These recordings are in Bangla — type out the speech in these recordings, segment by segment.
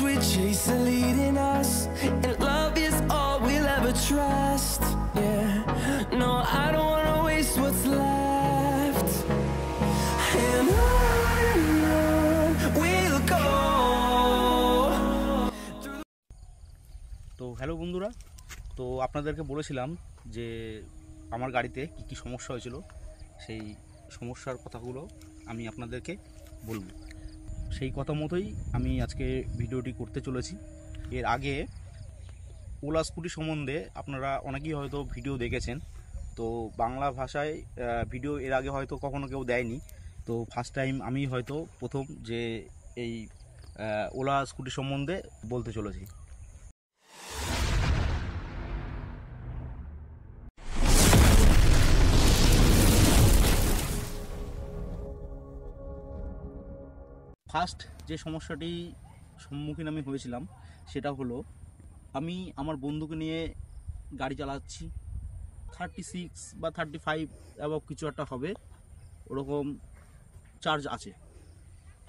we chase are leading us, and love is all we'll ever trust. Yeah, no, I don't wanna waste what's left, and on we'll go. তো হ্যালো বন্ধুরা, তো আপনাদেরকে বলেছিলাম যে আমার গাড়িতে কী কী সমস্যা হয়েছিল, সেই সমস্যার কথাগুলো আমি আপনাদেরকে বলবো। সেই কথা মতোই আমি আজকে ভিডিওটি করতে চলেছি। এর আগে ওলা স্কুটি সম্বন্ধে আপনারা অনেকেই হয়তো ভিডিও দেখেছেন, তো বাংলা ভাষায় ভিডিও এর আগে হয়তো কখনো কেউ দেয়নি। তো ফার্স্ট টাইম আমি হয়তো প্রথম যে এই ওলা স্কুটি সম্বন্ধে বলতে চলেছি। ফার্স্ট যে সমস্যাটি সম্মুখীন আমি হয়েছিলাম সেটা হলো, আমি আমার বন্ধুকে নিয়ে গাড়ি চালাচ্ছি, 36 বা 35 এবং কিছু একটা হবে ওরকম চার্জ আছে।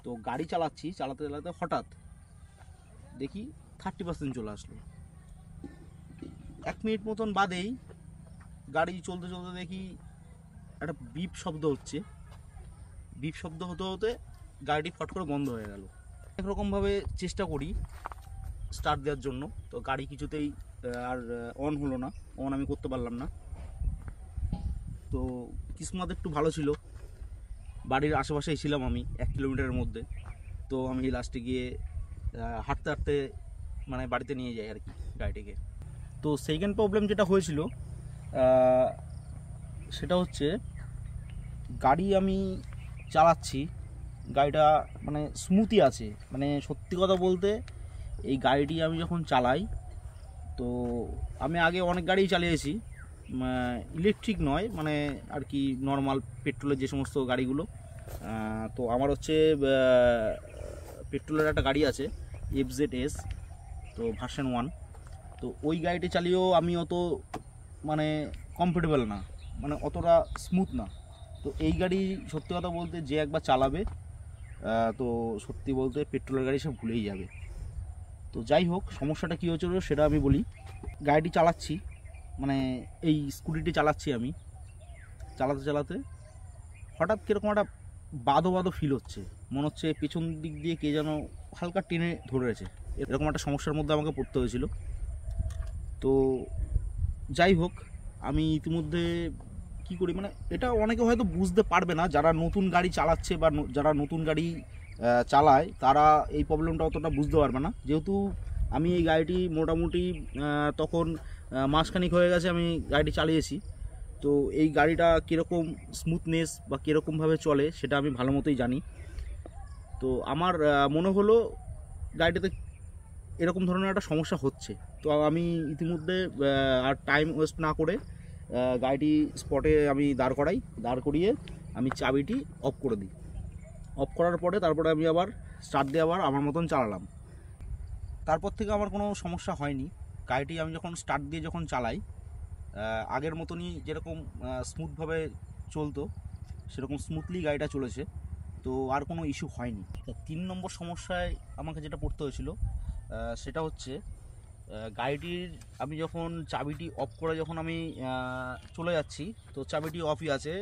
তো গাড়ি চালাচ্ছি, চালাতে চালাতে হঠাৎ দেখি 30% চলে আসলো। 1 মিনিট মতন বাদেই গাড়ি চলতে চলতে দেখি একটা বিপ শব্দ হচ্ছে। বিপ শব্দ হতে হতে গাড়িটি ফট করে বন্ধ হয়ে গেল। একরকমভাবে চেষ্টা করি স্টার্ট দেওয়ার জন্য, তো গাড়ি কিছুতেই আর অন হলো না, অন আমি করতে পারলাম না। তো কিসমত একটু ভালো ছিল, বাড়ির আশেপাশেই ছিলাম আমি 1 কিলোমিটারের মধ্যে। তো আমি লাস্টে গিয়ে হাঁটতে হাঁটতে মানে বাড়িতে নিয়ে যাই আর কি গাড়িটিকে। তো সেকেন্ড প্রবলেম যেটা হয়েছিল সেটা হচ্ছে, গাড়ি আমি চালাচ্ছি, গাড়িটা মানে স্মুথই আছে। মানে সত্যি কথা বলতে এই গাড়িটি আমি যখন চালাই, তো আমি আগে অনেক গাড়িই চালিয়েছি, ইলেকট্রিক নয়, মানে আর কি নর্মাল পেট্রোলের যে সমস্ত গাড়িগুলো। তো আমার হচ্ছে পেট্রোলের একটা গাড়ি আছে FZS, তো ভার্সন 1। তো ওই গাড়িটি চালিয়েও আমি অত মানে কমফোর্টেবল না, মানে অতটা স্মুথ না। তো এই গাড়ি সত্যি কথা বলতে যে একবার চালাবে, তো সত্যি বলতে পেট্রোলের গাড়ি সব ভুলেই যাবে। তো যাই হোক, সমস্যাটা কী হয়েছিল সেটা আমি বলি। গাড়িটি চালাচ্ছি, মানে এই স্কুটিটি চালাচ্ছি, আমি চালাতে চালাতে হঠাৎ কীরকম একটা বাঁধো বাঁধো ফিল হচ্ছে, মনে হচ্ছে পেছন দিক দিয়ে কে যেন হালকা টেনে ধরেছে। এরকম একটা সমস্যার মধ্যে আমাকে পড়তে হয়েছিল। তো যাই হোক, আমি ইতিমধ্যে কী করি, মানে এটা অনেকে হয়তো বুঝতে পারবে না, যারা নতুন গাড়ি চালাচ্ছে বা যারা নতুন গাড়ি চালায় তারা এই প্রবলেমটা অতটা বুঝতে পারবে না। যেহেতু আমি এই গাড়িটি মোটামুটি তখন মাসখানিক হয়ে গেছে আমি গাড়িটি চালিয়েছি, তো এই গাড়িটা কীরকম স্মুথনেস বা কীরকমভাবে চলে সেটা আমি ভালো মতোই জানি। তো আমার মনে হলো গাড়িটাতে এরকম ধরনের একটা সমস্যা হচ্ছে। তো আমি ইতিমধ্যে আর টাইম ওয়েস্ট না করে গাড়িটি স্পটে আমি দাঁড় করিয়ে আমি চাবিটি অফ করে দিই। অফ করার পরে তারপরে আমি আবার স্টার্ট দিয়ে আবার আমার মতন চালালাম। তারপর থেকে আমার কোনো সমস্যা হয়নি। গাড়িটি আমি যখন স্টার্ট দিয়ে যখন চালাই, আগের মতনই যেরকম স্মুথভাবে চলতো সেরকম স্মুথলি গাড়িটা চলেছে, তো আর কোনো ইস্যু হয়নি। 3 নম্বর সমস্যায় আমাকে যেটা পড়তে হয়েছিল সেটা হচ্ছে, গাড়িটির আমি যখন চাবিটি অফ করে যখন আমি চলে যাচ্ছি, তো চাবিটি অফই আছে,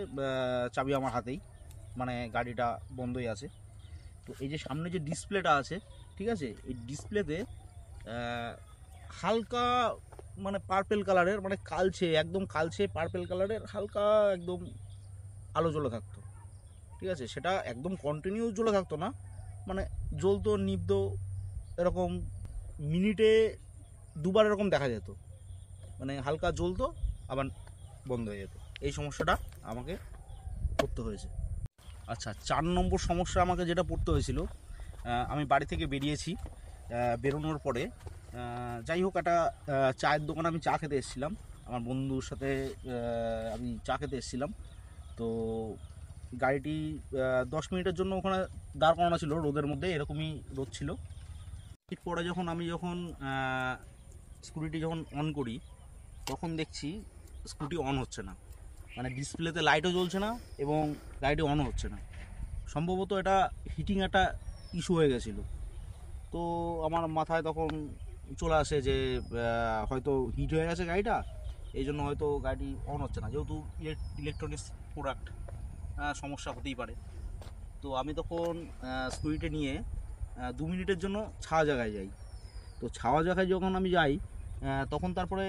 চাবি আমার হাতেই, মানে গাড়িটা বন্ধই আছে। তো এই যে সামনে যে ডিসপ্লেটা আছে, ঠিক আছে, এই ডিসপ্লেতে হালকা মানে পার্পেল কালারের, মানে কালচে, একদম কালচে পার্পেল কালারের হালকা একদম আলো জ্বলে থাকতো। ঠিক আছে, সেটা একদম কন্টিনিউ জ্বলে থাকতো না, মানে জ্বলতো নিভতো, এরকম মিনিটে 2বার এরকম দেখা যেত, মানে হালকা জ্বলতো আবার বন্ধ হয়ে যেত। এই সমস্যাটা আমাকে পড়তে হয়েছে। আচ্ছা, 4 নম্বর সমস্যা আমাকে যেটা পড়তে হয়েছিল, আমি বাড়ি থেকে বেরিয়েছি, বেরোনোর পরে যাই হোক একটা চায়ের দোকানে আমি চা খেতে এসেছিলাম, আমার বন্ধুর সাথে আমি চা খেতে এসেছিলাম। তো গাড়িটি 10 মিনিটের জন্য ওখানে দাঁড় করানো ছিল রোদের মধ্যে, এরকমই রোদ ছিল। পরে আমি যখন স্কুটিটি যখন অন করি, তখন দেখছি স্কুটি অন হচ্ছে না, মানে ডিসপ্লেতে লাইটও জ্বলছে না এবং গাড়িটি অনও হচ্ছে না। সম্ভবত এটা হিটিং একটা ইস্যু হয়ে গেছিলো। তো আমার মাথায় তখন চলে আসে যে হয়তো হিট হয়ে গেছে গাড়িটা, এই জন্য হয়তো গাড়ি অন হচ্ছে না, যেহেতু ইলেকট্রনিক্স প্রোডাক্ট সমস্যা হতেই পারে। তো আমি তখন স্কুটিটা নিয়ে 2 মিনিটের জন্য ছাওয়া জায়গায় যাই। তো ছাওয়া জায়গায় যখন আমি যাই তখন তারপরে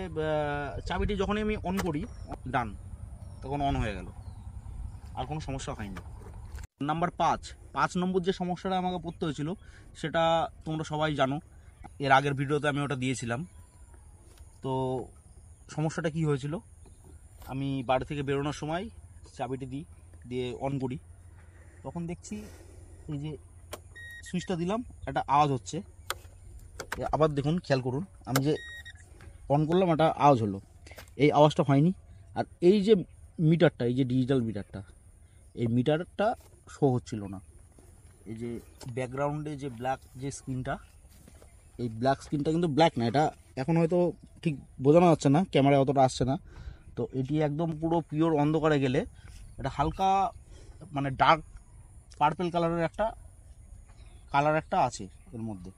চাবিটি যখনই আমি অন করি, ডান, তখন অন হয়ে গেল, আর কোনো সমস্যা হয়নি। নাম্বার 5 নম্বর যে সমস্যাটা আমাকে পড়তে হয়েছিল সেটা তোমরা সবাই জানো, এর আগের ভিডিওতে আমি ওটা দিয়েছিলাম। তো সমস্যাটা কি হয়েছিল, আমি বাড়ি থেকে বেরোনোর সময় চাবিটি দিয়ে অন করি, তখন দেখছি এই যে সুইচটা দিলাম একটা আওয়াজ হচ্ছে। আবার দেখুন, খেয়াল করুন, আমি যে অন করলাম একটা আওয়াজ হলো, এই আওয়াজটা হয়নি। আর এই যে মিটারটা, এই যে ডিজিটাল মিটারটা, এই মিটারটা শো হচ্ছিল না। এই যে ব্যাকগ্রাউন্ডে যে ব্ল্যাক যে স্ক্রিনটা, এই ব্ল্যাক স্ক্রিনটা কিন্তু ব্ল্যাক না, এটা এখন হয়তো ঠিক বোঝানো যাচ্ছে না, ক্যামেরায় অতটা আসছে না। তো এটি একদম পুরো পিওর অন্ধকারে গেলে এটা হালকা মানে ডার্ক পার্পেল কালারের একটা কালার একটা আছে এর মধ্যে,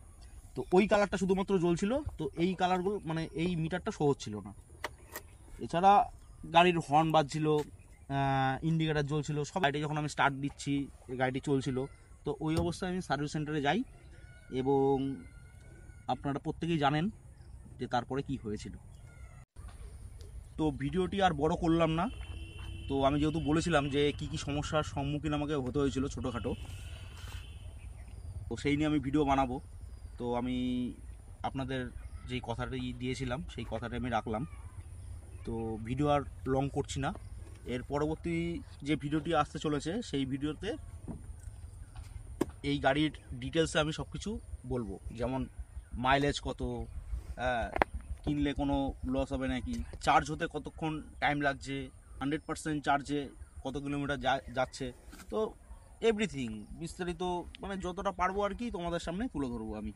তো ওই কালারটা শুধুমাত্র জ্বলছিল। তো এই কালারগুলো মানে এই মিটারটা শো হচ্ছিল না। এছাড়া গাড়ির হর্ন বাজছিল, ইন্ডিকেটার জ্বলছিল, সব। গাড়িটি যখন আমি স্টার্ট দিচ্ছি, গাড়িটি চলছিল, তো ওই অবস্থায় আমি সার্ভিস সেন্টারে যাই, এবং আপনারা প্রত্যেকেই জানেন যে তারপরে কি হয়েছিল। তো ভিডিওটি আর বড় করলাম না। তো আমি যেহেতু বলেছিলাম যে কি কি সমস্যার সম্মুখীন আমাকে হতে হয়েছিল ছোটোখাটো, তো সেই নিয়ে আমি ভিডিও বানাবো। তো আমি আপনাদের যেই কথাটি দিয়েছিলাম সেই কথাটা আমি রাখলাম। তো ভিডিও আর লং করছি না। এর পরবর্তী যে ভিডিওটি আসতে চলেছে সেই ভিডিওতে এই গাড়ির ডিটেলসে আমি সব কিছু বলবো, যেমন মাইলেজ কত, কিনলে কোনো লস হবে নাকি, চার্জ হতে কতক্ষণ টাইম লাগছে, 100% চার্জে কত কিলোমিটার যাচ্ছে, তো এভরিথিং বিস্তারিত মানে যতটা পারবো আর কি তোমাদের সামনে তুলে ধরবো আমি।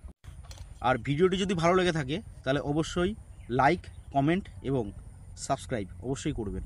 আর ভিডিওটি যদি ভালো লেগে থাকে তাহলে অবশ্যই লাইক, কমেন্ট এবং সাবস্ক্রাইব অবশ্যই করবেন।